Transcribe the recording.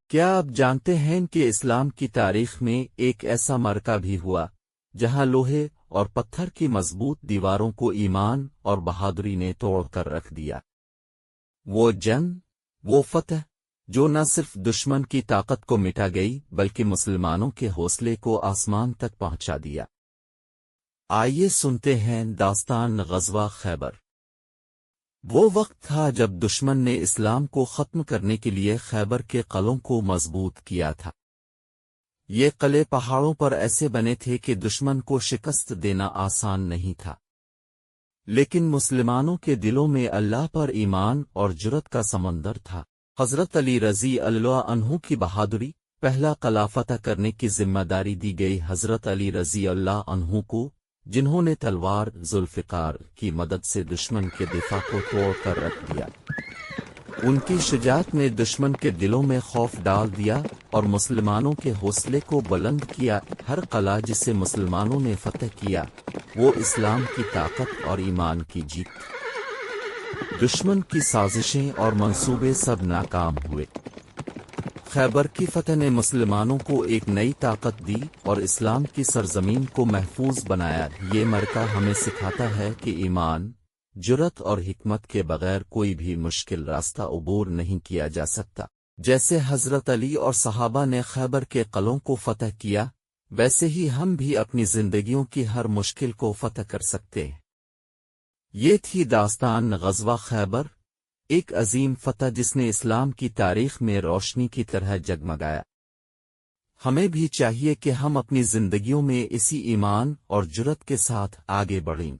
کیا آپ جانتے ہیں کہ اسلام کی تاریخ میں ایک ایسا معرکہ بھی ہوا جہاں لوہے اور پتھر کی مضبوط دیواروں کو ایمان اور بہادری نے توڑ کر رکھ دیا؟ وہ جنگ، وہ فتح، جو نہ صرف دشمن کی طاقت کو مٹا گئی بلکہ مسلمانوں کے حوصلے کو آسمان تک پہنچا دیا۔ آئیے سنتے ہیں داستان غزوہ خیبر۔ وہ وقت تھا جب دشمن نے اسلام کو ختم کرنے کے لیے خیبر کے قلعوں کو مضبوط کیا تھا۔ یہ قلعے پہاڑوں پر ایسے بنے تھے کہ دشمن کو شکست دینا آسان نہیں تھا، لیکن مسلمانوں کے دلوں میں اللہ پر ایمان اور جرأت کا سمندر تھا۔ حضرت علی رضی اللہ عنہ کی بہادری۔ پہلا قلعہ فتح کرنے کی ذمہ داری دی گئی حضرت علی رضی اللہ عنہ کو، جنہوں نے تلوار ذوالفقار کی مدد سے دشمن کے دفاع کو توڑ کر رکھ دیا۔ ان کی شجاعت نے دشمن کے دلوں میں خوف ڈال دیا اور مسلمانوں کے حوصلے کو بلند کیا۔ ہر قلعہ جسے مسلمانوں نے فتح کیا، وہ اسلام کی طاقت اور ایمان کی جیت تھی۔ دشمن کی سازشیں اور منصوبے سب ناکام ہوئے۔ خیبر کی فتح نے مسلمانوں کو ایک نئی طاقت دی اور اسلام کی سرزمین کو محفوظ بنایا۔ یہ معرکہ ہمیں سکھاتا ہے کہ ایمان، جرأت اور حکمت کے بغیر کوئی بھی مشکل راستہ عبور نہیں کیا جا سکتا۔ جیسے حضرت علی اور صحابہ نے خیبر کے قلعوں کو فتح کیا، ویسے ہی ہم بھی اپنی زندگیوں کی ہر مشکل کو فتح کر سکتے ہیں۔ یہ تھی داستان غزوہ خیبر، ایک عظیم فتح جس نے اسلام کی تاریخ میں روشنی کی طرح جگمگایا۔ ہمیں بھی چاہیے کہ ہم اپنی زندگیوں میں اسی ایمان اور جرأت کے ساتھ آگے بڑھیں۔